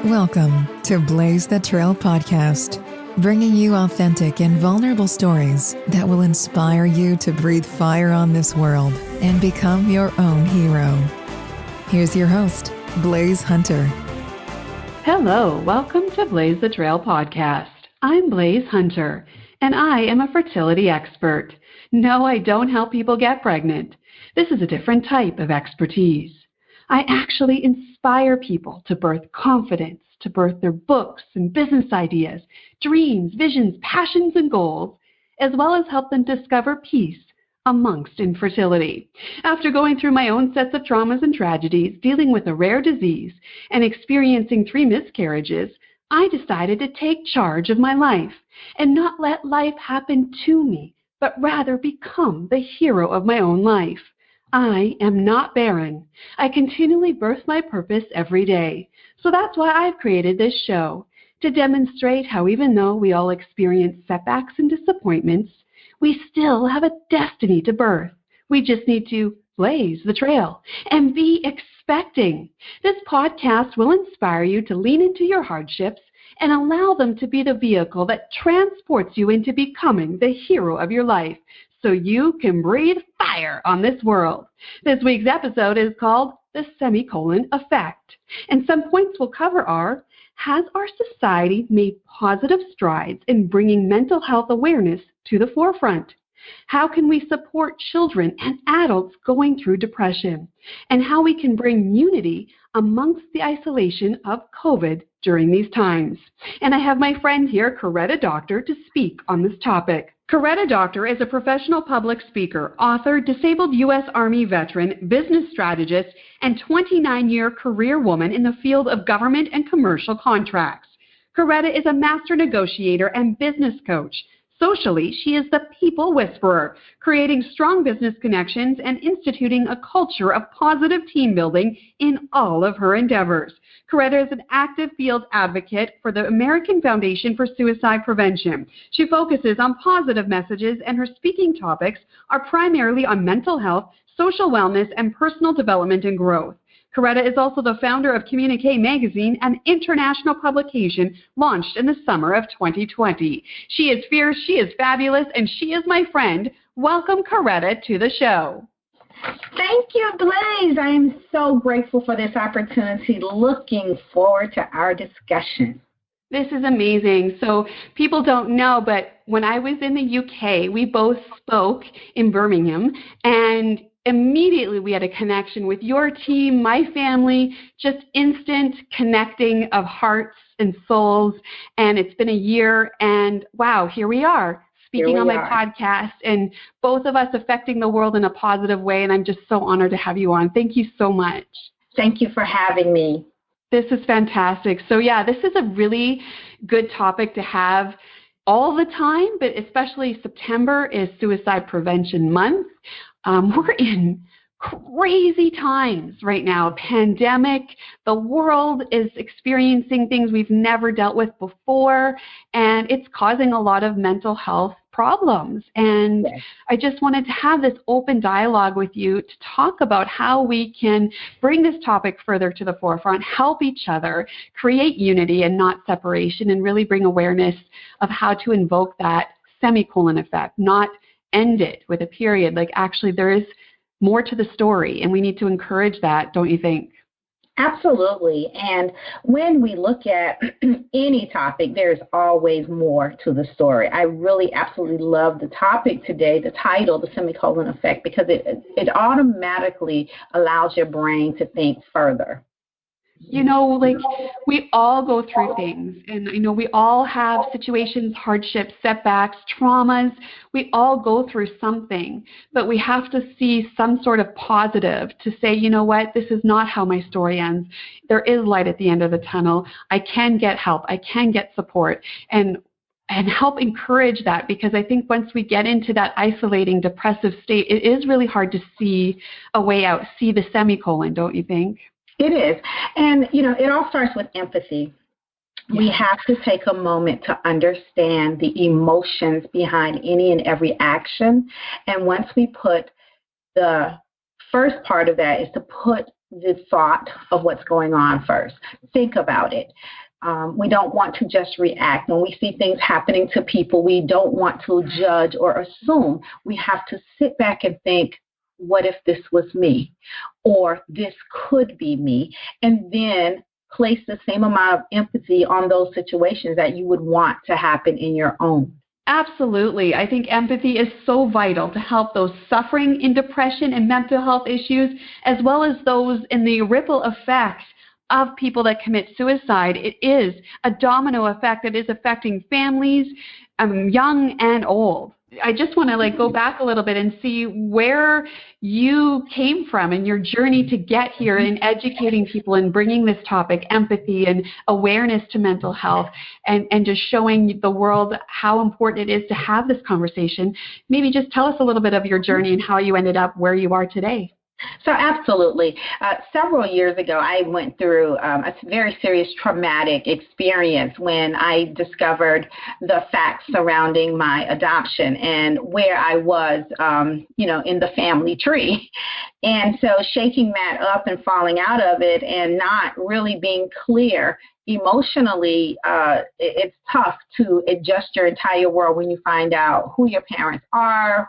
Welcome to Blaise the Trail podcast, bringing you authentic and vulnerable stories that will inspire you to breathe fire on this world and become your own hero. Here's your host, Blaise Hunter. Hello, welcome to Blaise the Trail podcast. I'm Blaise Hunter, and I am a fertility expert. No, I don't help people get pregnant. This is a different type of expertise. I actually inspire people to birth confidence, to birth their books and business ideas, dreams, visions, passions, and goals, as well as help them discover peace amongst infertility. After going through my own sets of traumas and tragedies, dealing with a rare disease, and experiencing 3 miscarriages, I decided to take charge of my life and not let life happen to me, but rather become the hero of my own life. I am not barren. I continually birth my purpose every day. So that's why I've created this show, to demonstrate how even though we all experience setbacks and disappointments, we still have a destiny to birth. We just need to blaze the trail and be expecting. This podcast will inspire you to lean into your hardships and allow them to be the vehicle that transports you into becoming the hero of your life, so you can breathe fire on this world. This week's episode is called The Semicolon Effect. And some points we'll cover are, has our society made positive strides in bringing mental health awareness to the forefront? How can we support children and adults going through depression? And how we can bring unity amongst the isolation of COVID during these times. And I have my friend here, Coretta Doctor, to speak on this topic. Coretta Doctor is a professional public speaker, author, disabled U.S. Army veteran, business strategist, and 29-year career woman in the field of government and commercial contracts. Coretta is a master negotiator and business coach. Socially, she is the people whisperer, creating strong business connections and instituting a culture of positive team building in all of her endeavors. Coretta is an active field advocate for the American Foundation for Suicide Prevention. She focuses on positive messages, and her speaking topics are primarily on mental health, social wellness, and personal development and growth. Coretta is also the founder of Communique Magazine, an international publication launched in the summer of 2020. She is fierce, she is fabulous, and she is my friend. Welcome, Coretta, to the show. Thank you, Blaise. I am so grateful for this opportunity. Looking forward to our discussion. This is amazing. So people don't know, but when I was in the UK, we both spoke in Birmingham, and immediately we had a connection with your team, my family, just instant connecting of hearts and souls. And it's been a year, and wow, here we are speaking on my podcast, and both of us affecting the world in a positive way. And I'm just so honored to have you on. Thank you so much. Thank you for having me. This is fantastic. So yeah, this is a really good topic to have all the time, but especially September is Suicide Prevention Month. We're in crazy times right now. Pandemic, the world is experiencing things we've never dealt with before, and it's causing a lot of mental health problems. And yes, I just wanted to have this open dialogue with you to talk about how we can bring this topic further to the forefront, help each other, create unity and not separation, and really bring awareness of how to invoke that semicolon effect, not end it with a period. Like, actually, there is more to the story, and we need to encourage that, don't you think? Absolutely. And when we look at any topic, there's always more to the story. I really absolutely love the topic today, the title, The Semicolon Effect, because it automatically allows your brain to think further. You know, like, we all go through things, and you know, we all have situations, hardships, setbacks, traumas. We all go through something, but we have to see some sort of positive to say, you know what, this is not how my story ends. There is light at the end of the tunnel. I can get help. I can get support, and help encourage that, because I think once we get into that isolating, depressive state, it is really hard to see a way out, see the semicolon, don't you think? It is. And, you know, it all starts with empathy. We have to take a moment to understand the emotions behind any and every action. And once we put the first part of that is to put the thought of what's going on first. Think about it. We don't want to just react. When we see things happening to people, we don't want to judge or assume. We have to sit back and think, what if this was me? Or this could be me. And then place the same amount of empathy on those situations that you would want to happen in your own. Absolutely. I think empathy is so vital to help those suffering in depression and mental health issues, as well as those in the ripple effect of people that commit suicide. It is a domino effect that is affecting families, young and old. I just want to go back a little bit and see where you came from and your journey to get here in educating people and bringing this topic, empathy and awareness to mental health, and just showing the world how important it is to have this conversation. Maybe just tell us a little bit of your journey and how you ended up where you are today. So absolutely. Several years ago, I went through a very serious traumatic experience when I discovered the facts surrounding my adoption and where I was, in the family tree. And so shaking that up and falling out of it and not really being clear emotionally, it's tough to adjust your entire world when you find out who your parents are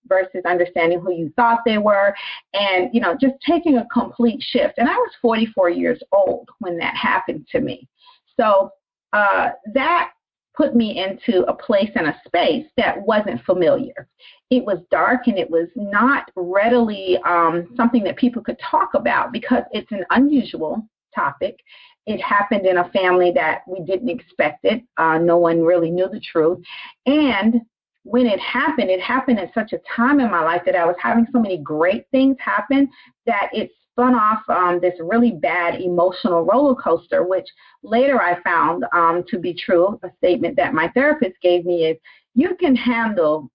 versus understanding who you thought they were, and, just taking a complete shift. And I was 44 years old when that happened to me. So that put me into a place and a space that wasn't familiar. It was dark and it was not readily something that people could talk about because it's an unusual topic. It happened in a family that we didn't expect it. No one really knew the truth. And when it happened at such a time in my life that I was having so many great things happen that it spun off this really bad emotional roller coaster, which later I found to be true. A statement that my therapist gave me is, you can handle,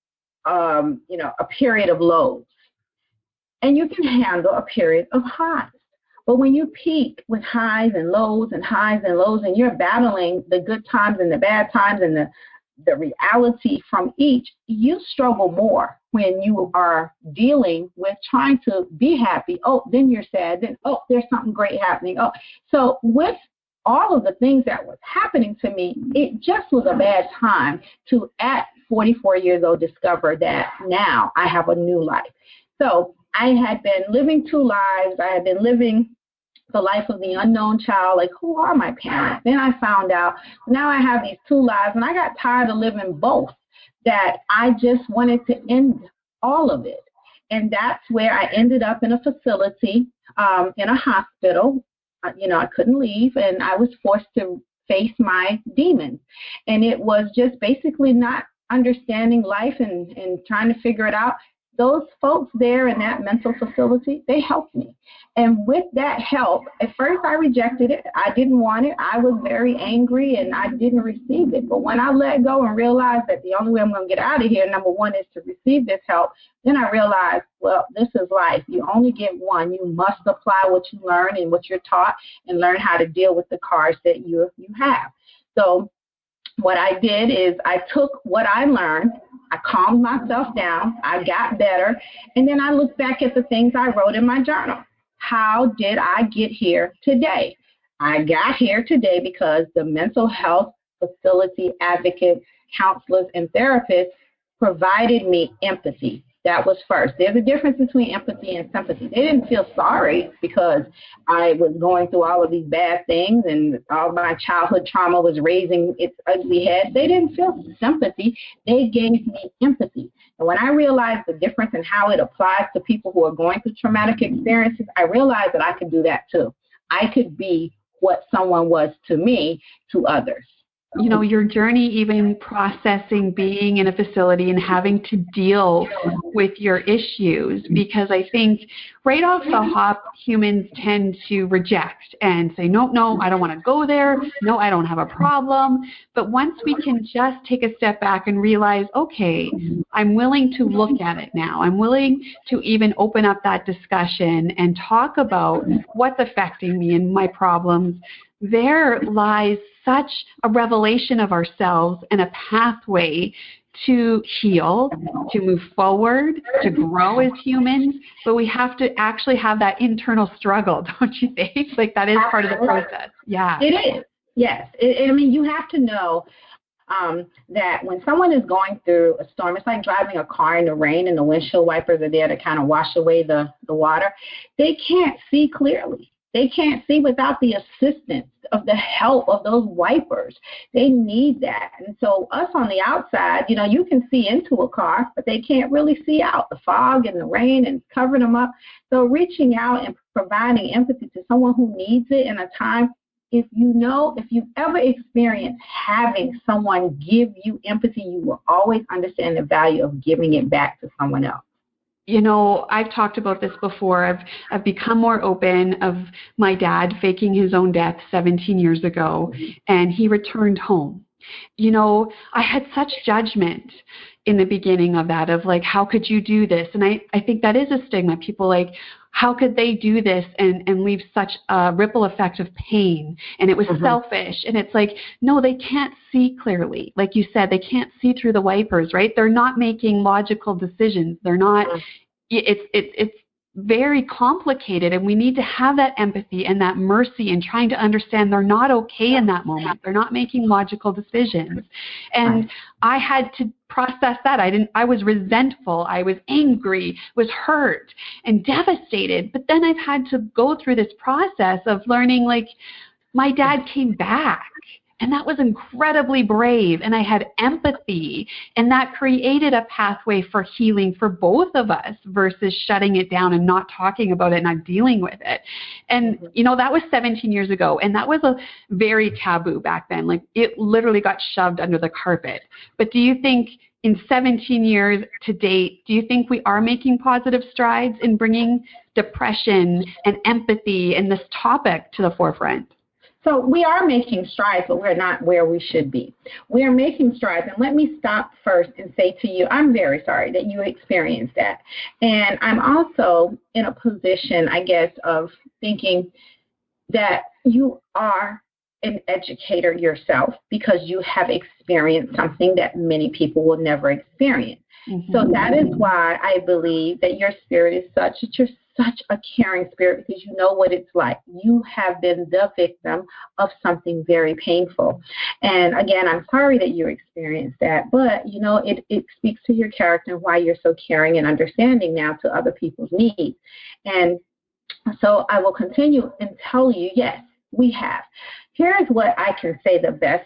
a period of lows, and you can handle a period of highs. But when you peak with highs and lows and highs and lows, and you're battling the good times and the bad times and the reality from each, you struggle more when you are dealing with trying to be happy. Oh, then you're sad. Then, oh, there's something great happening. Oh, so with all of the things that was happening to me, it just was a bad time to, at 44 years old, discover that now I have a new life. So I had been living two lives. I had been living the life of the unknown child, like, who are my parents? Then I found out now I have these two lives, and I got tired of living both, that I just wanted to end all of it. And that's where I ended up in a facility, in a hospital. I couldn't leave, and I was forced to face my demons. And it was just basically not understanding life and trying to figure it out. Those folks there in that mental facility, they helped me. And with that help, at first I rejected it. I didn't want it. I was very angry and I didn't receive it. But when I let go and realized that the only way I'm going to get out of here, number one, is to receive this help, then I realized, well, this is life. You only get one. You must apply what you learn and what you're taught and learn how to deal with the cards that you have. So what I did is I took what I learned, I calmed myself down, I got better, and then I looked back at the things I wrote in my journal. How did I get here today? I got here today because the mental health facility advocates, counselors, and therapists provided me empathy. That was first. There's a difference between empathy and sympathy. They didn't feel sorry because I was going through all of these bad things and all my childhood trauma was raising its ugly head. They didn't feel sympathy. They gave me empathy. And when I realized the difference in how it applies to people who are going through traumatic experiences, I realized that I could do that too. I could be what someone was to me to others. Your journey, even processing being in a facility and having to deal with your issues, because I think right off the hop, humans tend to reject and say, no, I don't want to go there. No, I don't have a problem. But once we can just take a step back and realize, okay, I'm willing to look at it now. I'm willing to even open up that discussion and talk about what's affecting me and my problems. There lies such a revelation of ourselves and a pathway to heal, to move forward, to grow as humans, but we have to actually have that internal struggle, don't you think? Like that is part of the process. Yeah. It is. Yes. I mean, you have to know that when someone is going through a storm, it's like driving a car in the rain and the windshield wipers are there to kind of wash away the water. They can't see clearly. They can't see without the assistance of the help of those wipers. They need that. And so us on the outside, you know, you can see into a car, but they can't really see out. The fog and the rain and covering them up. So reaching out and providing empathy to someone who needs it in a time, if you've ever experienced having someone give you empathy, you will always understand the value of giving it back to someone else. You know, I've talked about this before. I've become more open of my dad faking his own death 17 years ago, and he returned home. You know, I had such judgment in the beginning of that, of like, how could you do this? And I think that is a stigma. People like, how could they do this and leave such a ripple effect of pain? And it was selfish. And it's like, no, they can't see clearly. Like you said, they can't see through the wipers, right? They're not making logical decisions. They're not, it's very complicated, and we need to have that empathy and that mercy and trying to understand they're not okay in that moment. They're not making logical decisions. And I had to process that. I was resentful. I was angry, was hurt and devastated. But then I've had to go through this process of learning, like, my dad came back. And that was incredibly brave. And I had empathy. And that created a pathway for healing for both of us versus shutting it down and not talking about it, not dealing with it. And, you know, that was 17 years ago. And that was a very taboo back then. Like, it literally got shoved under the carpet. But do you think in 17 years to date, do you think we are making positive strides in bringing depression and empathy and this topic to the forefront? So we are making strides, but we're not where we should be. We are making strides. And let me stop first and say to you, I'm very sorry that you experienced that. And I'm also in a position, I guess, of thinking that you are an educator yourself because you have experienced something that many people will never experience. So that is why I believe that your spirit is such a caring spirit, because you know what it's like. You have been the victim of something very painful. And again, I'm sorry that you experienced that, but you know, it speaks to your character and why you're so caring and understanding now to other people's needs. And so I will continue and tell you, yes, we have. Here's what I can say the best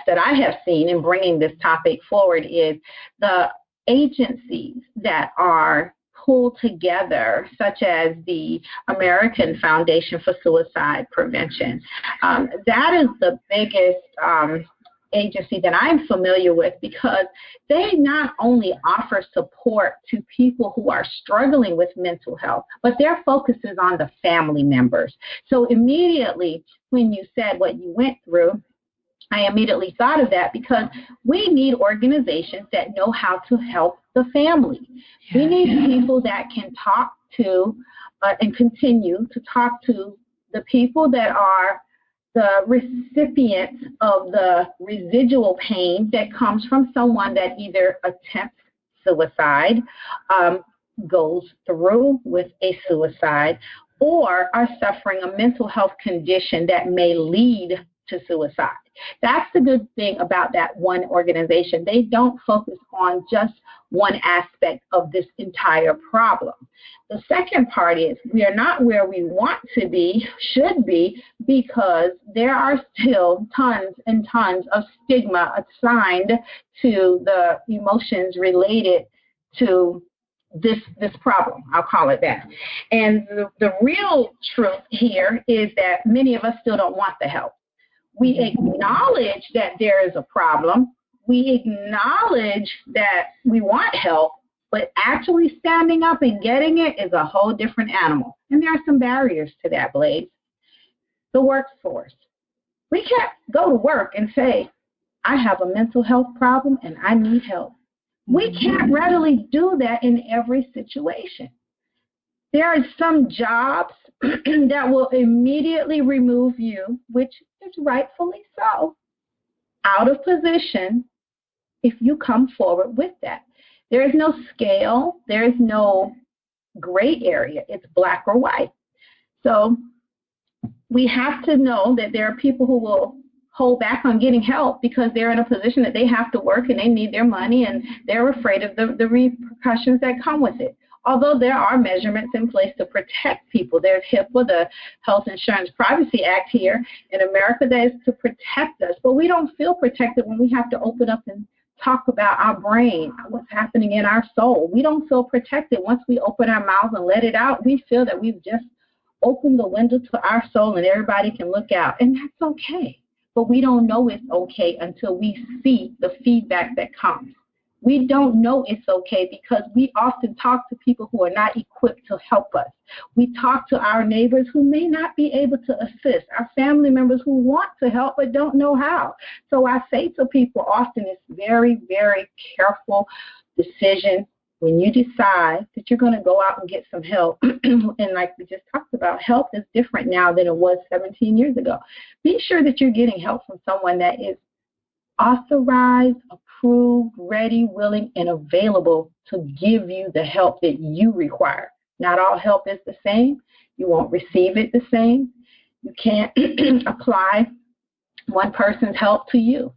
that I have seen in bringing this topic forward is the agencies that are pulled together, such as the American Foundation for Suicide Prevention. That is the biggest agency that I'm familiar with, because they not only offer support to people who are struggling with mental health, but their focus is on the family members. So immediately when you said what you went through, I immediately thought of that, because we need organizations that know how to help the family. We need people that can talk to and continue to talk to the people that are the recipients of the residual pain that comes from someone that either attempts suicide, goes through with a suicide, or are suffering a mental health condition that may lead to suicide. That's the good thing about that one organization. They don't focus on just one aspect of this entire problem. The second part is we are not where we want to be, should be, because there are still tons and tons of stigma assigned to the emotions related to this problem. I'll call it that. And the real truth here is that many of us still don't want the help. We acknowledge that there is a problem. We acknowledge that we want help, but actually standing up and getting it is a whole different animal. And there are some barriers to that, Blaise. The workforce. We can't go to work and say, I have a mental health problem and I need help. We can't readily do that in every situation. There are some jobs that will immediately remove you, which is rightfully so, out of position if you come forward with that. There is no scale. There is no gray area. It's black or white. So we have to know that there are people who will hold back on getting help because they're in a position that they have to work and they need their money and they're afraid of the repercussions that come with it. Although there are measurements in place to protect people. There's HIPAA, the Health Insurance Privacy Act here in America, that is to protect us. But we don't feel protected when we have to open up and talk about our brain, what's happening in our soul. We don't feel protected. Once we open our mouths and let it out, we feel that we've just opened the window to our soul and everybody can look out. And that's okay. But we don't know it's okay until we see the feedback that comes. We don't know it's okay because we often talk to people who are not equipped to help us. We talk to our neighbors who may not be able to assist, our family members who want to help but don't know how. So I say to people often, it's very, very careful decision when you decide that you're going to go out and get some help. And like we just talked about, help is different now than it was 17 years ago. Be sure that you're getting help from someone that is authorized, approved, ready, willing, and available to give you the help that you require. Not all help is the same. You won't receive it the same. You can't apply one person's help to you.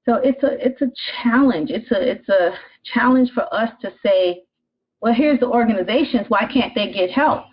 So it's a challenge. It's a challenge for us to say, well, here's the organizations. Why can't they get help?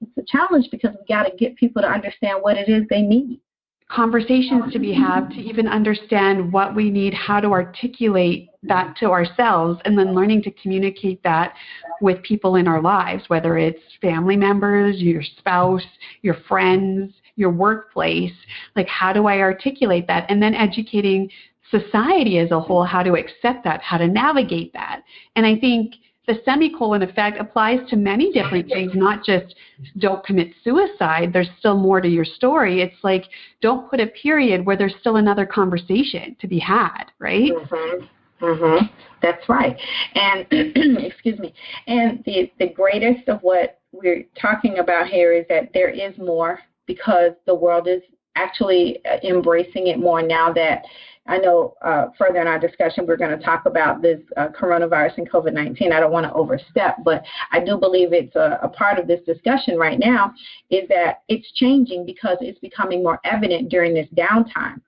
It's a challenge because we got to get people to understand what it is they need. Conversations to be had to even understand what we need, how to articulate that to ourselves, and then learning to communicate that with people in our lives, whether it's family members, your spouse, your friends, your workplace. Like, how do I articulate that? And then educating society as a whole how to accept that, how to navigate that. And I think the semicolon effect applies to many different things, not just don't commit suicide. There's still more to your story. It's like, don't put a period where there's still another conversation to be had, right? Mm-hmm. Mm-hmm. That's right. And excuse me. And the greatest of what we're talking about here is that there is more, because the world is actually embracing it more now that I know further in our discussion, we're going to talk about this coronavirus and COVID-19. I don't want to overstep, but I do believe it's a part of this discussion right now is that it's changing because it's becoming more evident during this downtime.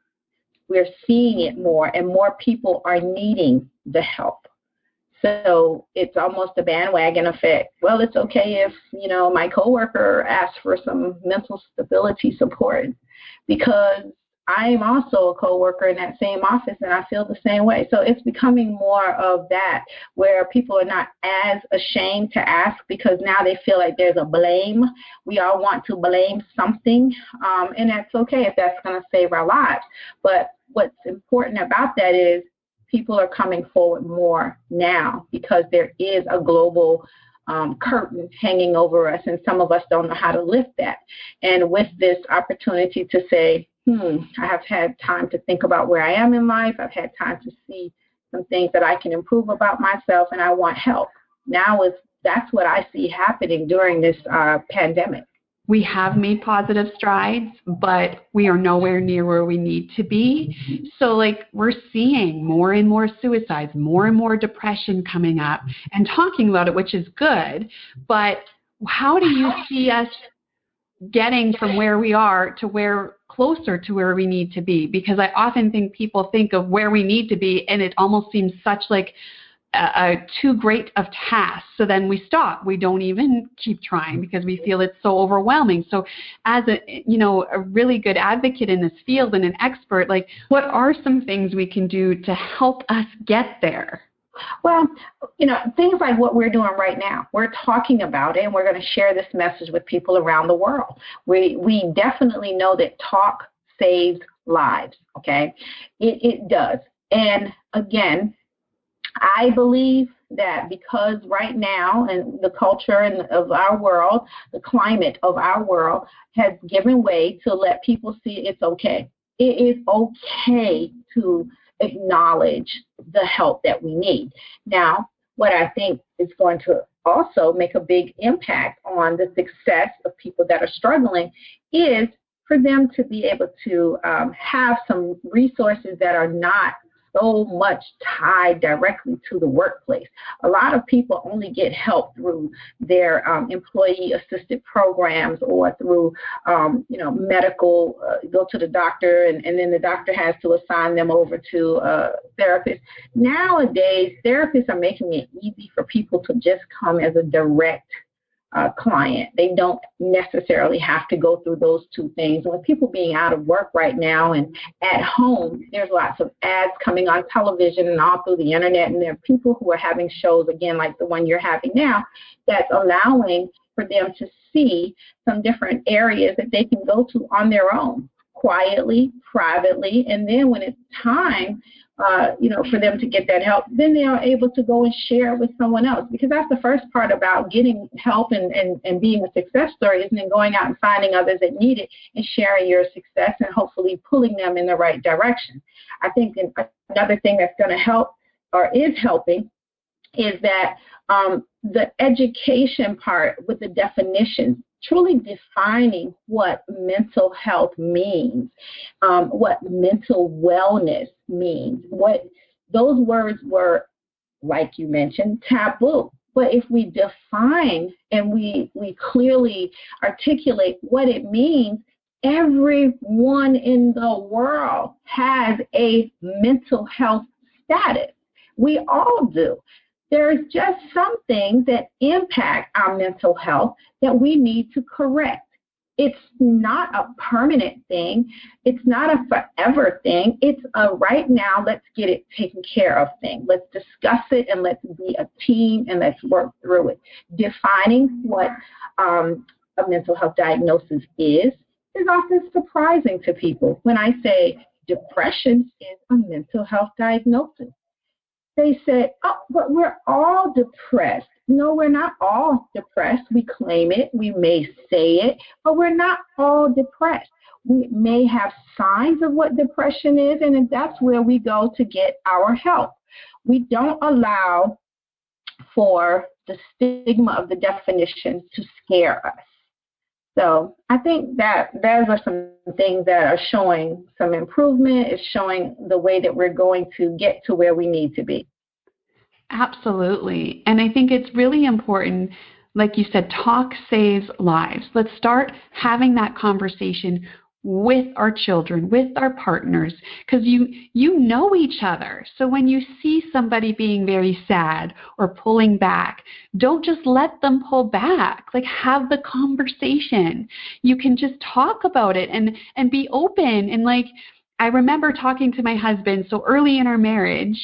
We're seeing it more and more people are needing the help. So it's almost a bandwagon effect. Well, it's okay if, my coworker asks for some mental stability support because I'm also a coworker in that same office and I feel the same way. So it's becoming more of that where people are not as ashamed to ask because now they feel like there's a blame. We all want to blame something, and that's okay if that's going to save our lives. But what's important about that is people are coming forward more now because there is a global curtain hanging over us, and some of us don't know how to lift that. And with this opportunity to say, I have had time to think about where I am in life. I've had time to see some things that I can improve about myself, and I want help. That's what I see happening during this pandemic. We have made positive strides, but we are nowhere near where we need to be. So we're seeing more and more suicides, more and more depression coming up and talking about it, which is good. But how do you see us getting from where we are to closer to where we need to be? Because I often think people think of where we need to be and it almost seems such like a too great of task. So then we stop. We don't even keep trying because we feel it's so overwhelming. So as a really good advocate in this field and an expert, what are some things we can do to help us get there? Well, things like what we're doing right now. We're talking about it, and we're going to share this message with people around the world. We definitely know that talk saves lives, okay? It does. And again, I believe that because right now and the culture of our world, the climate of our world has given way to let people see it's okay. It is okay to acknowledge the help that we need. Now, what I think is going to also make a big impact on the success of people that are struggling is for them to be able to have some resources that are not so much tied directly to the workplace. A lot of people only get help through their employee-assisted programs or through, medical, go to the doctor, and then the doctor has to assign them over to a therapist. Nowadays, therapists are making it easy for people to just come as a direct client. They don't necessarily have to go through those two things. With people being out of work right now and at home, there's lots of ads coming on television and all through the internet, and there are people who are having shows, again, like the one you're having now, that's allowing for them to see some different areas that they can go to on their own, quietly, privately, and then when it's time for them to get that help, then they are able to go and share it with someone else. Because that's the first part about getting help and being a success story, isn't it? Going out and finding others that need it and sharing your success and hopefully pulling them in the right direction. I think another thing that's going to help or is helping is that the education part with the definitions, truly defining what mental health means, what mental wellness means. What those words were, like you mentioned, taboo. But if we define and we clearly articulate what it means, everyone in the world has a mental health status. We all do. There's just some things that impact our mental health that we need to correct. It's not a permanent thing. It's not a forever thing. It's a right now, let's get it taken care of thing. Let's discuss it and let's be a team and let's work through it. Defining what a mental health diagnosis is often surprising to people. When I say depression is a mental health diagnosis, they said, oh, but we're all depressed. No, we're not all depressed. We claim it. We may say it, but we're not all depressed. We may have signs of what depression is, and that's where we go to get our help. We don't allow for the stigma of the definition to scare us. So I think that those are some things that are showing some improvement. It's showing the way that we're going to get to where we need to be. Absolutely. And I think it's really important, like you said, talk saves lives. Let's start having that conversation with our children, with our partners, because you know each other. So when you see somebody being very sad or pulling back, don't just let them pull back. Like, have the conversation. You can just talk about it and be open. And like, I remember talking to my husband so early in our marriage.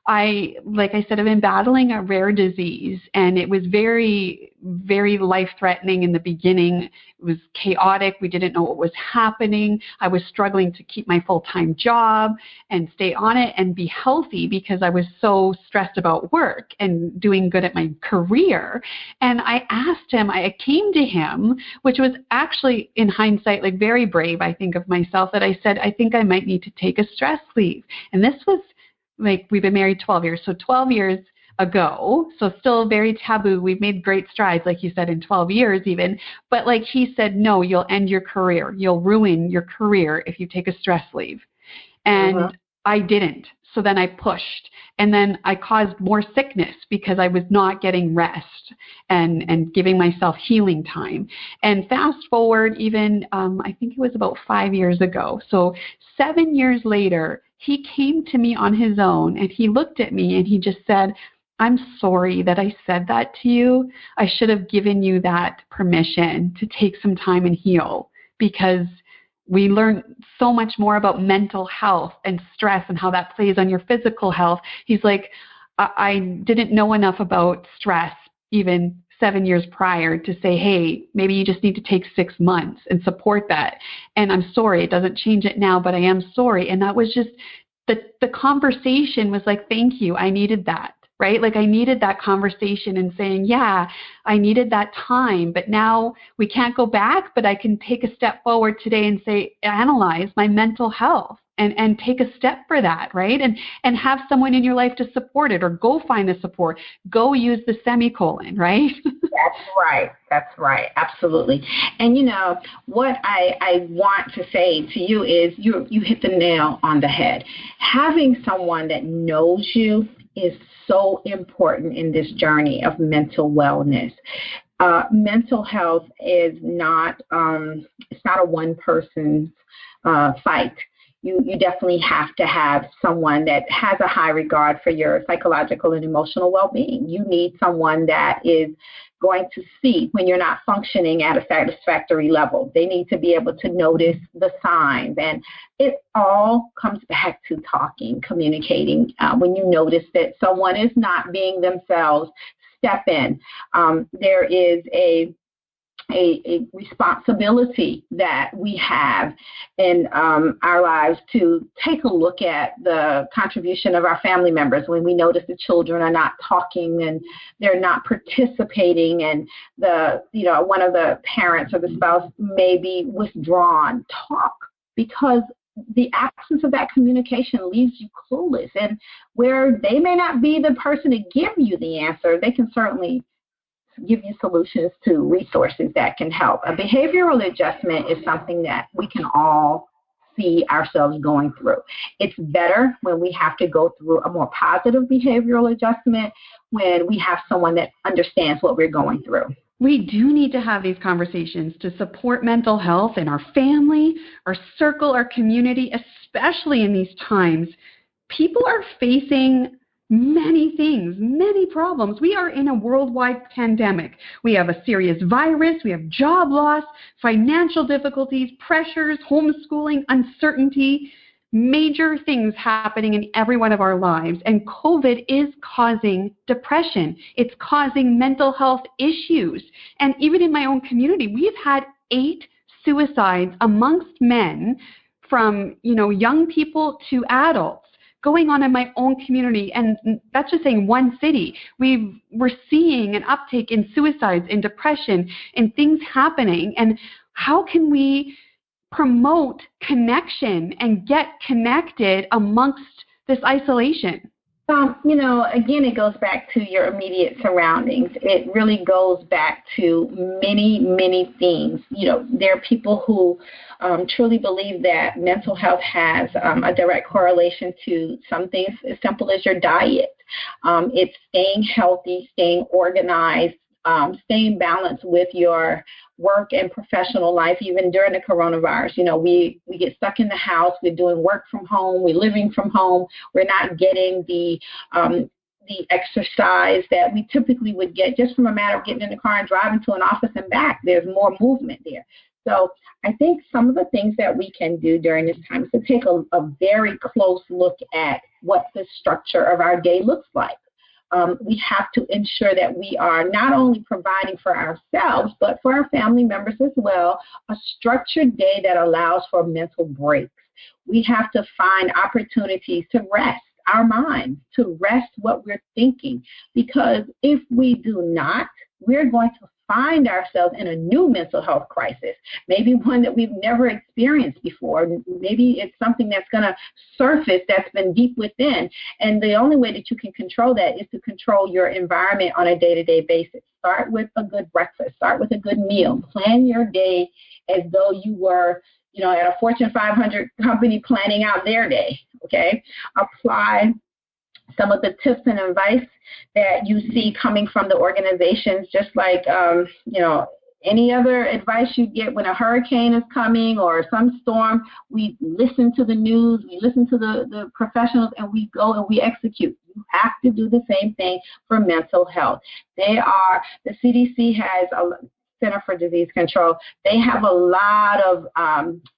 Like I said, I've been battling a rare disease, and it was very, very life-threatening in the beginning. It was chaotic. We didn't know what was happening. I was struggling to keep my full-time job and stay on it and be healthy because I was so stressed about work and doing good at my career. And I asked him, I came to him, which was actually, in hindsight, like very brave, I think, of myself, that I said, I think I might need to take a stress leave. And this was like, we've been married 12 years. So 12 years ago, so still very taboo. We've made great strides, like you said, in 12 years even. But like he said, no, you'll end your career. You'll ruin your career if you take a stress leave. And I didn't. So then I pushed. And then I caused more sickness because I was not getting rest and giving myself healing time. And fast forward even, I think it was about 5 years ago. So 7 years later, he came to me on his own and he looked at me and he just said, I'm sorry that I said that to you. I should have given you that permission to take some time and heal, because we learn so much more about mental health and stress and how that plays on your physical health. He's like, I didn't know enough about stress even 7 years prior to say, hey, maybe you just need to take 6 months and support that. And I'm sorry, it doesn't change it now, but I am sorry. And that was just, the conversation was like, thank you, I needed that, right? Like, I needed that conversation and saying, yeah, I needed that time, but now we can't go back, but I can take a step forward today and say, analyze my mental health. and take a step for that, right? And have someone in your life to support it, or go find the support. Go use the semicolon, right? That's right. Absolutely. And, what I want to say to you is you hit the nail on the head. Having someone that knows you is so important in this journey of mental wellness. Mental health is not, it's not a one person's fight. You definitely have to have someone that has a high regard for your psychological and emotional well-being. You need someone that is going to see when you're not functioning at a satisfactory level. They need to be able to notice the signs. And it all comes back to talking, communicating. When you notice that someone is not being themselves, step in. There is a responsibility that we have in our lives to take a look at the contribution of our family members when we notice the children are not talking and they're not participating, and one of the parents or the spouse may be withdrawn. Talk, because the absence of that communication leaves you clueless, and where they may not be the person to give you the answer, they can certainly give you solutions to resources that can help. A behavioral adjustment is something that we can all see ourselves going through. It's better when we have to go through a more positive behavioral adjustment, when we have someone that understands what we're going through. We do need to have these conversations to support mental health in our family, our circle, our community, especially in these times. People are facing many things, many problems. We are in a worldwide pandemic. We have a serious virus. We have job loss, financial difficulties, pressures, homeschooling, uncertainty, major things happening in every one of our lives. And COVID is causing depression. It's causing mental health issues. And even in my own community, we've had 8 suicides amongst men, from, young people to adults, going on in my own community. And that's just saying one city. We're seeing an uptake in suicides, in depression, and things happening. And how can we promote connection and get connected amongst this isolation? Again, it goes back to your immediate surroundings. It really goes back to many, many things. There are people who truly believe that mental health has a direct correlation to some things as simple as your diet. It's staying healthy, staying organized, staying balanced with your work and professional life, even during the coronavirus. We get stuck in the house. We're doing work from home. We're living from home. We're not getting the exercise that we typically would get just from a matter of getting in the car and driving to an office and back. There's more movement there. So I think some of the things that we can do during this time is to take a very close look at what the structure of our day looks like. We have to ensure that we are not only providing for ourselves, but for our family members as well, a structured day that allows for mental breaks. We have to find opportunities to rest our minds, to rest what we're thinking, because if we do not, we're going to find ourselves in a new mental health crisis, maybe one that we've never experienced before. Maybe it's something that's going to surface that's been deep within. And the only way that you can control that is to control your environment on a day-to-day basis. Start with a good breakfast. Start with a good meal. Plan your day as though you were, at a Fortune 500 company planning out their day, okay? Apply some of the tips and advice that you see coming from the organizations, just like, any other advice you get when a hurricane is coming or some storm. We listen to the news, we listen to the professionals, and we go and we execute. You have to do the same thing for mental health. The CDC has a Center for Disease Control. They have a lot of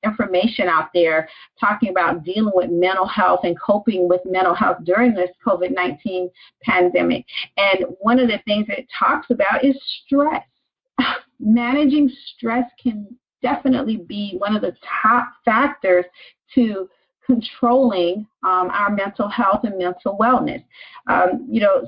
information out there talking about dealing with mental health and coping with mental health during this COVID-19 pandemic. And one of the things it talks about is stress. Managing stress can definitely be one of the top factors to controlling our mental health and mental wellness.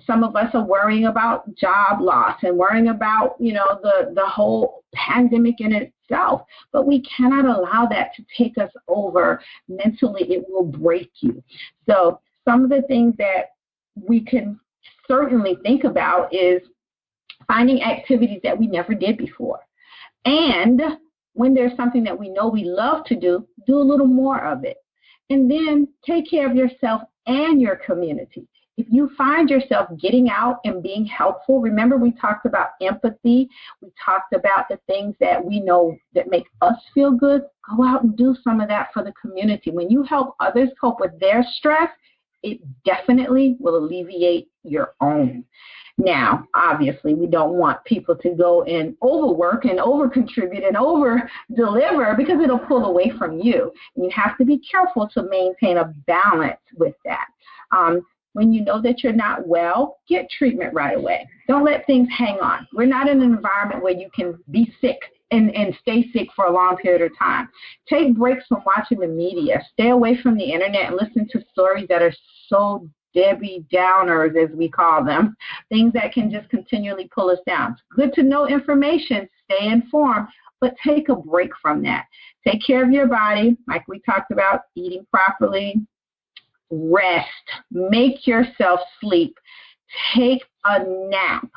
Some of us are worrying about job loss and worrying about, the whole pandemic in itself, but we cannot allow that to take us over mentally. It will break you. So some of the things that we can certainly think about is finding activities that we never did before. And when there's something that we know we love to do a little more of it. And then take care of yourself and your community. If you find yourself getting out and being helpful, remember we talked about empathy. We talked about the things that we know that make us feel good. Go out and do some of that for the community. When you help others cope with their stress, it definitely will alleviate your own. Now, obviously, we don't want people to go and overwork and over-contribute and over-deliver because it'll pull away from you. And you have to be careful to maintain a balance with that. When you know that you're not well, get treatment right away. Don't let things hang on. We're not in an environment where you can be sick and stay sick for a long period of time. Take breaks from watching the media. Stay away from the internet and listen to stories that are so Debbie Downers, as we call them, things that can just continually pull us down. It's good to know information, stay informed, but take a break from that. Take care of your body, like we talked about, eating properly, rest, make yourself sleep, take a nap.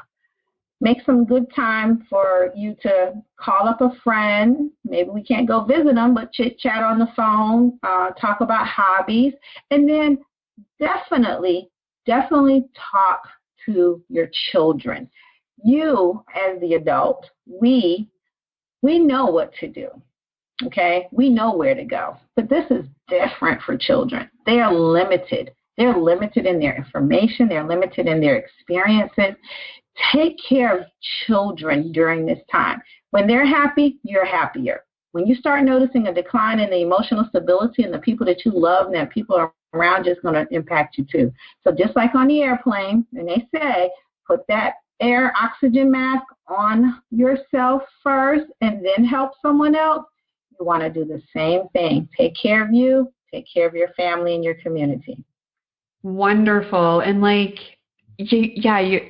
Make some good time for you to call up a friend. Maybe we can't go visit them, but chit-chat on the phone, talk about hobbies, and then definitely talk to your children. You, as the adult, we know what to do, okay? We know where to go. But this is different for children. They are limited. They're limited in their information. They're limited in their experiences. Take care of children during this time. When they're happy, you're happier. When you start noticing a decline in the emotional stability and the people that you love and that people are around you, is going to impact you too. So just like on the airplane, and they say, put that air oxygen mask on yourself first and then help someone else. You want to do the same thing. Take care of you, take care of your family and your community. Wonderful. And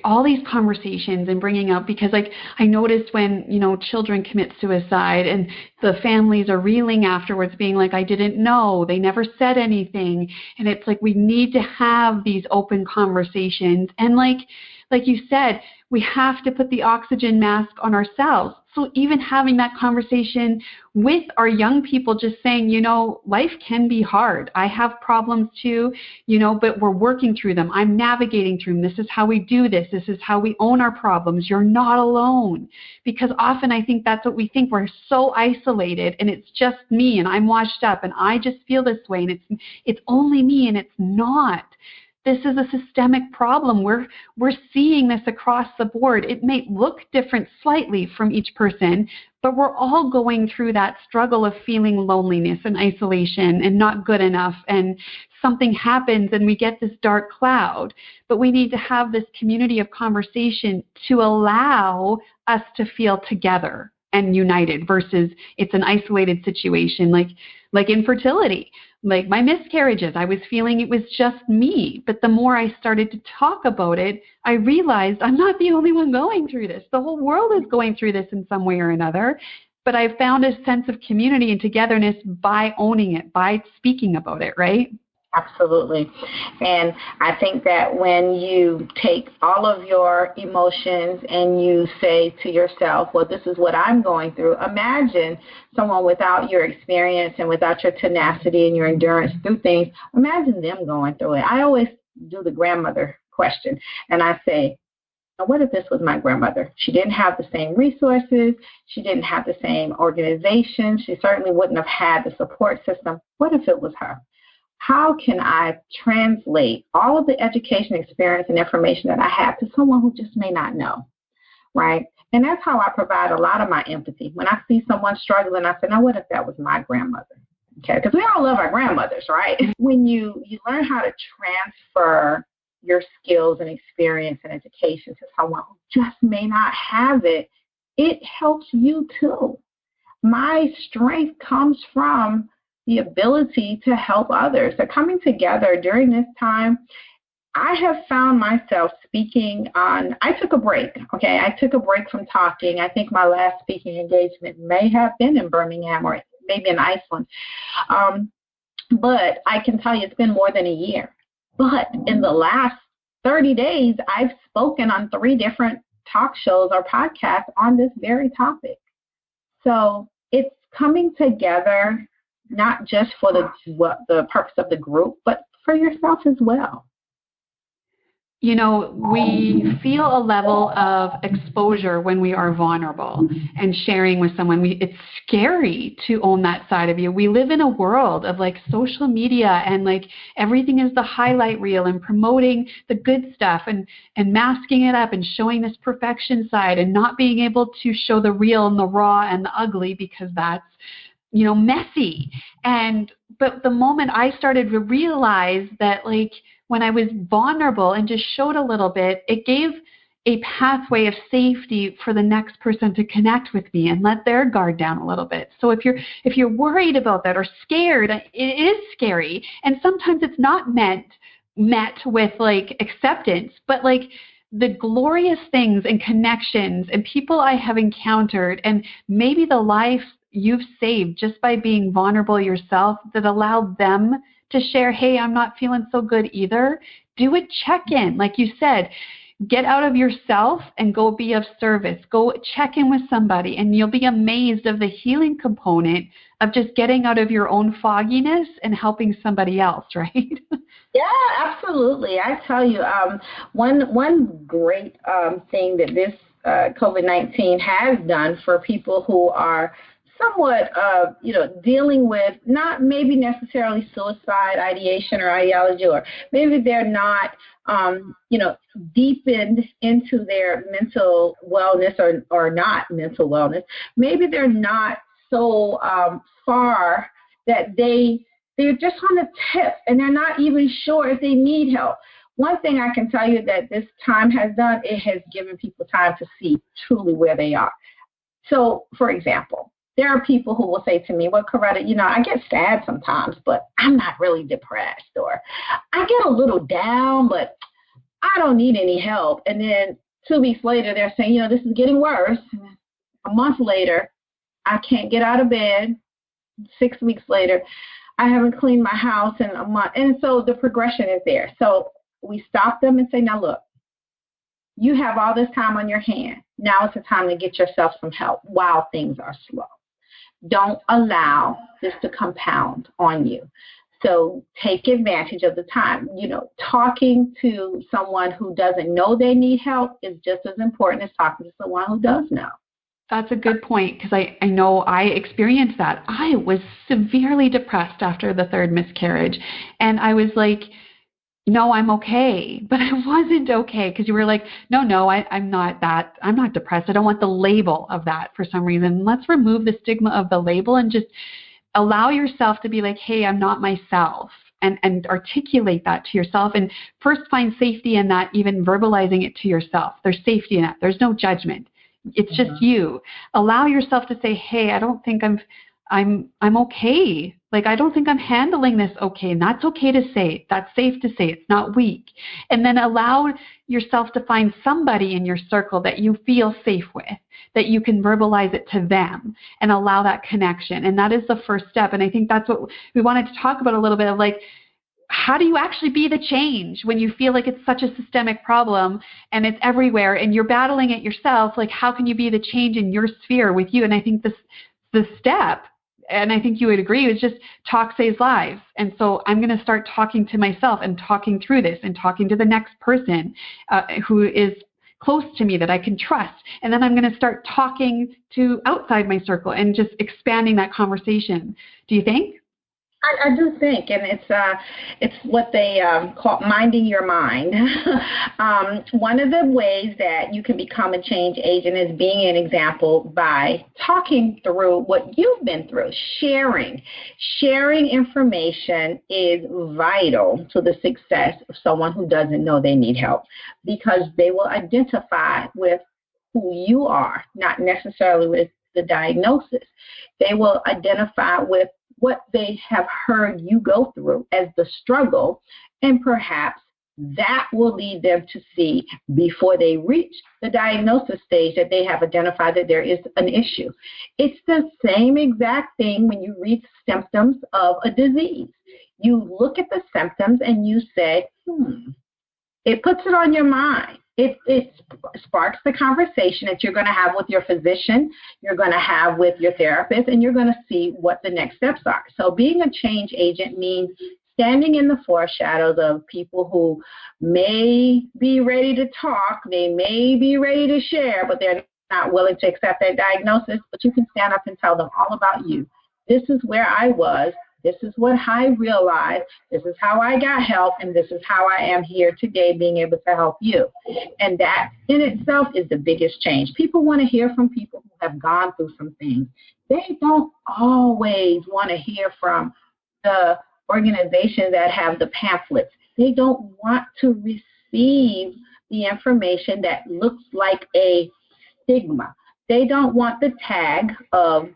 all these conversations and bringing up, because I noticed when, children commit suicide and the families are reeling afterwards being like, I didn't know, they never said anything. And it's like, we need to have these open conversations. And like you said, we have to put the oxygen mask on ourselves. So even having that conversation with our young people, just saying, life can be hard. I have problems too, but we're working through them. I'm navigating through them. This is how we do this. This is how we own our problems. You're not alone. Because often I think that's what we think. We're so isolated and it's just me and I'm washed up and I just feel this way and it's only me, and it's not. This is a systemic problem. We're seeing this across the board. It may look different slightly from each person, but we're all going through that struggle of feeling loneliness and isolation and not good enough, and something happens and we get this dark cloud. But we need to have this community of conversation to allow us to feel together and united versus it's an isolated situation like infertility. Like my miscarriages, I was feeling it was just me. But the more I started to talk about it, I realized I'm not the only one going through this. The whole world is going through this in some way or another. But I found a sense of community and togetherness by owning it, by speaking about it, right? Absolutely. And I think that when you take all of your emotions and you say to yourself, well, this is what I'm going through. Imagine someone without your experience and without your tenacity and your endurance through things. Imagine them going through it. I always do the grandmother question, and I say, what if this was my grandmother? She didn't have the same resources. She didn't have the same organization. She certainly wouldn't have had the support system. What if it was her? How can I translate all of the education, experience, and information that I have to someone who just may not know, right? And that's how I provide a lot of my empathy. When I see someone struggling, I say, now what if that was my grandmother? Okay, because we all love our grandmothers, right? When you learn how to transfer your skills and experience and education to someone who just may not have it, it helps you too. My strength comes from the ability to help others. So coming together during this time, I have found myself speaking on, I took a break, okay? I took a break from talking. I think my last speaking engagement may have been in Birmingham or maybe in Iceland. But I can tell you it's been more than a year. But in the last 30 days, I've spoken on 3 different talk shows or podcasts on this very topic. So it's coming together, not just for the purpose of the group, but for yourself as well. You know, we feel a level of exposure when we are vulnerable and sharing with someone. It's scary to own that side of you. We live in a world of like social media and like everything is the highlight reel and promoting the good stuff and masking it up and showing this perfection side and not being able to show the real and the raw and the ugly because that's, you know, messy. But the moment I started to realize that, like, when I was vulnerable and just showed a little bit, it gave a pathway of safety for the next person to connect with me and let their guard down a little bit. So if you're worried about that or scared, it is scary. And sometimes it's not met with like acceptance, but like the glorious things and connections and people I have encountered and maybe the life you've saved just by being vulnerable yourself that allowed them to share, hey, I'm not feeling so good either. Do a check-in. Like you said, get out of yourself and go be of service. Go check in with somebody and you'll be amazed of the healing component of just getting out of your own fogginess and helping somebody else, right? Yeah, absolutely. I tell you, one great thing that this COVID-19 has done for people who are somewhat, dealing with not maybe necessarily suicide ideation or ideology, or maybe they're not, deepened into their mental wellness or not mental wellness. Maybe they're not so far that they're just on the tip and they're not even sure if they need help. One thing I can tell you that this time has done, it has given people time to see truly where they are. So, for example, there are people who will say to me, well, Coretta, I get sad sometimes, but I'm not really depressed. Or I get a little down, but I don't need any help. And then 2 weeks later, they're saying, this is getting worse. A month later, I can't get out of bed. 6 weeks later, I haven't cleaned my house in a month. And so the progression is there. So we stop them and say, now look, you have all this time on your hand. Now is the time to get yourself some help while things are slow. Don't allow this to compound on you. So take advantage of the time. Talking to someone who doesn't know they need help is just as important as talking to someone who does know. That's a good point, because I know I experienced that. I was severely depressed after the 3rd miscarriage, and I was like, no, I'm okay. But I wasn't okay, because you were like, no, I'm not that. I'm not depressed. I don't want the label of that for some reason. Let's remove the stigma of the label and just allow yourself to be like, hey, I'm not myself, and articulate that to yourself. And first find safety in that, even verbalizing it to yourself. There's safety in that. There's no judgment. It's just you. Allow yourself to say, hey, I don't think I'm okay. Like, I don't think I'm handling this okay. And that's okay to say. That's safe to say. It's not weak. And then allow yourself to find somebody in your circle that you feel safe with, that you can verbalize it to them and allow that connection. And that is the first step. And I think that's what we wanted to talk about a little bit of, like, how do you actually be the change when you feel like it's such a systemic problem and it's everywhere and you're battling it yourself? Like, how can you be the change in your sphere with you? And I think the step, and I think you would agree, is just talk saves lives. And so I'm going to start talking to myself and talking through this and talking to the next person who is close to me that I can trust. And then I'm going to start talking to outside my circle and just expanding that conversation. Do you think? I do think, and it's what they call minding your mind. One of the ways that you can become a change agent is being an example by talking through what you've been through. Sharing information is vital to the success of someone who doesn't know they need help, because they will identify with who you are, not necessarily with the diagnosis. They will identify with what they have heard you go through as the struggle, and perhaps that will lead them to see before they reach the diagnosis stage that they have identified that there is an issue. It's the same exact thing when you read symptoms of a disease. You look at the symptoms and you say, it puts it on your mind. It sparks the conversation that you're going to have with your physician, you're going to have with your therapist, and you're going to see what the next steps are. So being a change agent means standing in the foreshadows of people who may be ready to talk, they may be ready to share, but they're not willing to accept that diagnosis. But you can stand up and tell them all about you. This is where I was. This is what I realized. This is how I got help, and this is how I am here today being able to help you. And that in itself is the biggest change. People want to hear from people who have gone through some things. They don't always want to hear from the organizations that have the pamphlets. They don't want to receive the information that looks like a stigma. They don't want the tag of,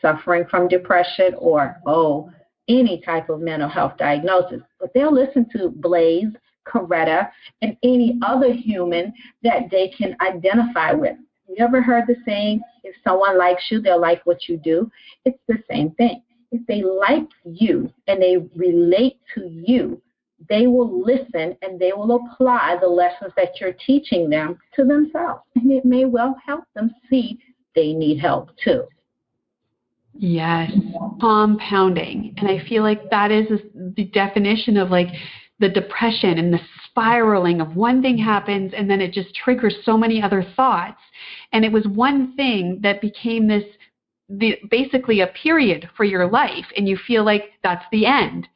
suffering from depression or, any type of mental health diagnosis. But they'll listen to Blaise, Coretta, and any other human that they can identify with. You ever heard the saying, if someone likes you, they'll like what you do? It's the same thing. If they like you and they relate to you, they will listen and they will apply the lessons that you're teaching them to themselves. And it may well help them see they need help too. Yes, compounding. And I feel like that is the definition of like the depression and the spiraling of one thing happens and then it just triggers so many other thoughts. And it was one thing that became basically a period for your life, and you feel like that's the end,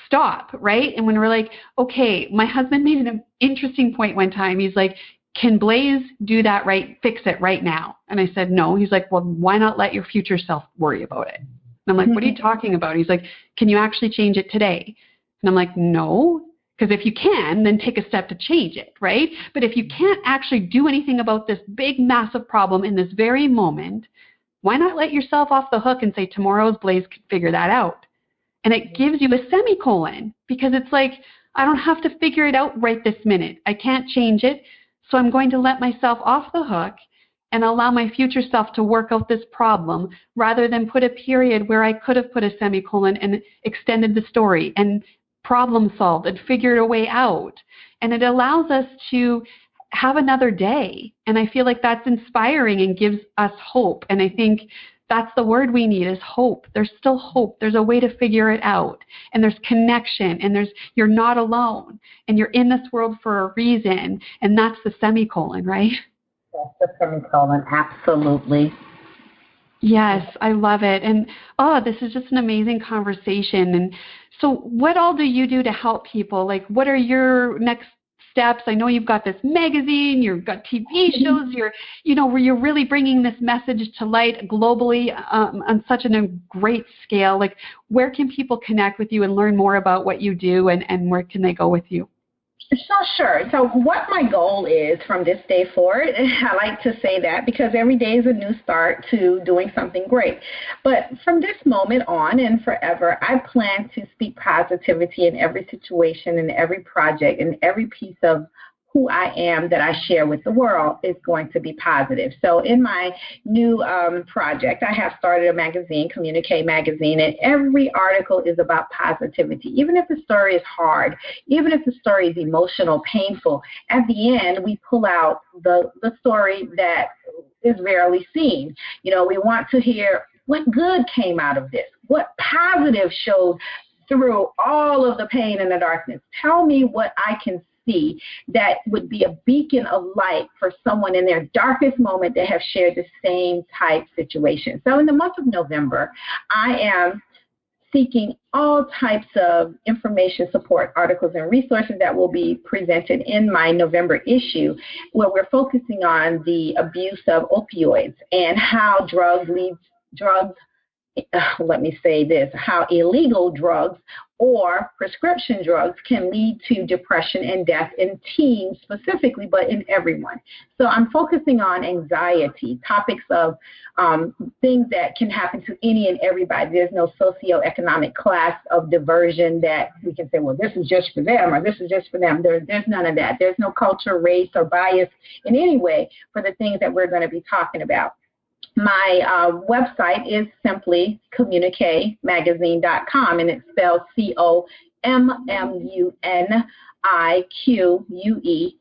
stop, right? And when we're like, okay, my husband made an interesting point one time. He's like, can Blaise do that fix it right now? And I said, no. He's like, well, why not let your future self worry about it? And I'm like, what are you talking about? He's like, can you actually change it today? And I'm like, no, because if you can, then take a step to change it, right? But if you can't actually do anything about this big, massive problem in this very moment, why not let yourself off the hook and say, tomorrow's Blaise could figure that out? And it gives you a semicolon, because it's like, I don't have to figure it out right this minute. I can't change it. So I'm going to let myself off the hook and allow my future self to work out this problem rather than put a period where I could have put a semicolon and extended the story and problem solved and figured a way out. And it allows us to have another day. And I feel like that's inspiring and gives us hope. And I think that's the word we need, is hope. There's still hope. There's a way to figure it out. And there's connection. And you're not alone. And you're in this world for a reason. And that's the semicolon, right? That's the semicolon, absolutely. Yes, I love it. And this is just an amazing conversation. And so what all do you do to help people? Like, what are your next steps? I know you've got this magazine, you've got TV shows, where you're really bringing this message to light globally on such a great scale. Like, where can people connect with you and learn more about what you do, and where can they go with you? Sure. So what my goal is from this day forward, I like to say that because every day is a new start to doing something great. But from this moment on and forever, I plan to speak positivity in every situation, in every project, in every piece of who I am that I share with the world is going to be positive. So in my new project, I have started a magazine, Communicate Magazine, and every article is about positivity. Even if the story is hard, even if the story is emotional, painful, at the end, we pull out the story that is rarely seen. We want to hear what good came out of this, what positive showed through all of the pain and the darkness. Tell me what I can see that would be a beacon of light for someone in their darkest moment that have shared the same type situation. So in the month of November, I am seeking all types of information, support, articles, and resources that will be presented in my November issue, where we're focusing on the abuse of opioids and how drugs let me say this, how illegal drugs or prescription drugs can lead to depression and death in teens specifically, but in everyone. So I'm focusing on anxiety, topics of things that can happen to any and everybody. There's no socioeconomic class of diversion that we can say, well, this is just for them or this is just for them. There's none of that. There's no culture, race, or bias in any way for the things that we're going to be talking about. My website is simply communiquemagazine.com, and it's spelled COMMUNIQUE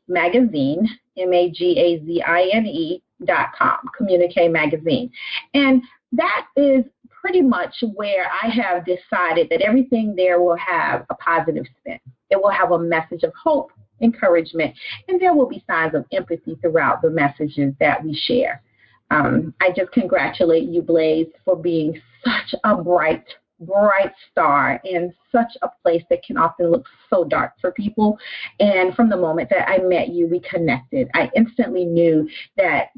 magazine, MAGAZINE.com, Communique Magazine. And that is pretty much where I have decided that everything there will have a positive spin. It will have a message of hope, encouragement, and there will be signs of empathy throughout the messages that we share. I just congratulate you, Blaise, for being such a bright star in such a place that can often look so dark for people. And from the moment that I met you, we connected. I instantly knew that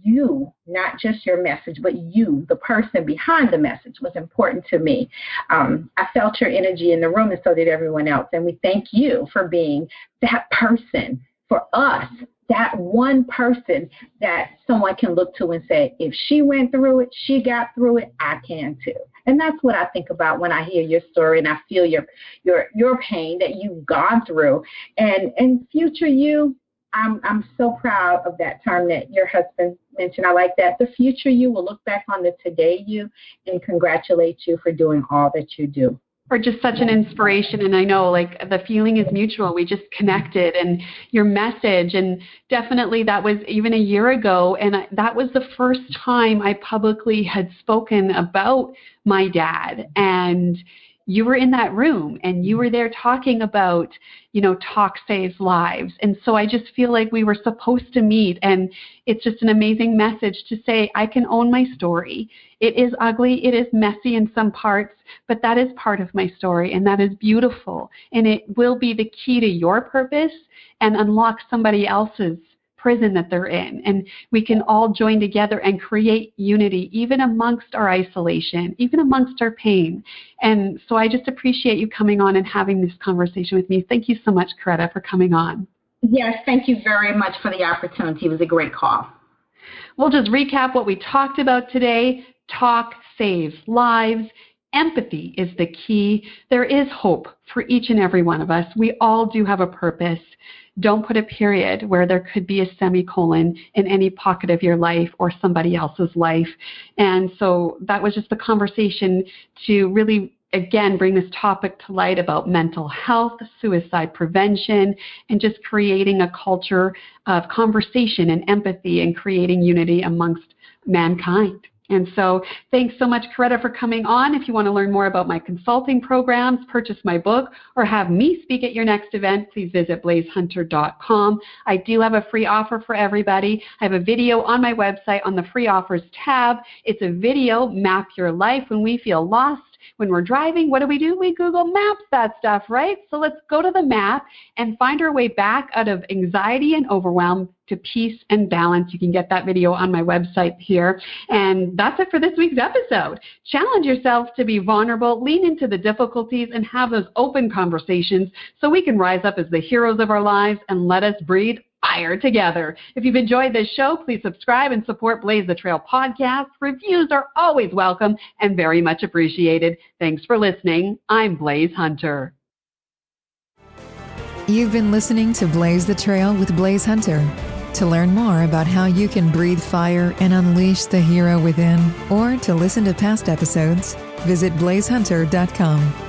you, not just your message, but you, the person behind the message, was important to me. I felt your energy in the room, and so did everyone else. And we thank you for being that person for us, that one person that someone can look to and say, if she went through it, she got through it, I can too. And that's what I think about when I hear your story and I feel your pain that you've gone through. And future you, I'm so proud of that term that your husband mentioned. I like that. The future you will look back on the today you and congratulate you for doing all that you do. Or just such an inspiration. And I know like the feeling is mutual. We just connected, and your message, and definitely that was even a year ago. And that was the first time I publicly had spoken about my dad. And you were in that room and you were there talking about, talk saves lives. And so I just feel like we were supposed to meet. And it's just an amazing message to say, I can own my story. It is ugly. It is messy in some parts, but that is part of my story. And that is beautiful. And it will be the key to your purpose and unlock somebody else's prison that they're in. And we can all join together and create unity, even amongst our isolation, even amongst our pain. And so I just appreciate you coming on and having this conversation with me. Thank you so much, Coretta, for coming on. Yes, thank you very much for the opportunity. It was a great call. We'll just recap what we talked about today. Talk saves lives. Empathy is the key. There is hope for each and every one of us. We all do have a purpose. Don't put a period where there could be a semicolon in any pocket of your life or somebody else's life. And so that was just the conversation to really, again, bring this topic to light about mental health, suicide prevention, and just creating a culture of conversation and empathy and creating unity amongst mankind. And so thanks so much, Coretta, for coming on. If you want to learn more about my consulting programs, purchase my book, or have me speak at your next event, please visit blaisehunter.com. I do have a free offer for everybody. I have a video on my website on the free offers tab. It's a video, Map Your Life. When we feel lost, when we're driving, what do? We Google Maps that stuff, right? So let's go to the map and find our way back out of anxiety and overwhelm to peace and balance. You can get that video on my website here. And that's it for this week's episode. Challenge yourself to be vulnerable, lean into the difficulties, and have those open conversations so we can rise up as the heroes of our lives and let us breathe fire together. If you've enjoyed this show, please subscribe and support Blaise the Trail podcast. Reviews are always welcome and very much appreciated. Thanks for listening. I'm Blaise Hunter. You've been listening to Blaise the Trail with Blaise Hunter. To learn more about how you can breathe fire and unleash the hero within, or to listen to past episodes, visit blaisehunter.com.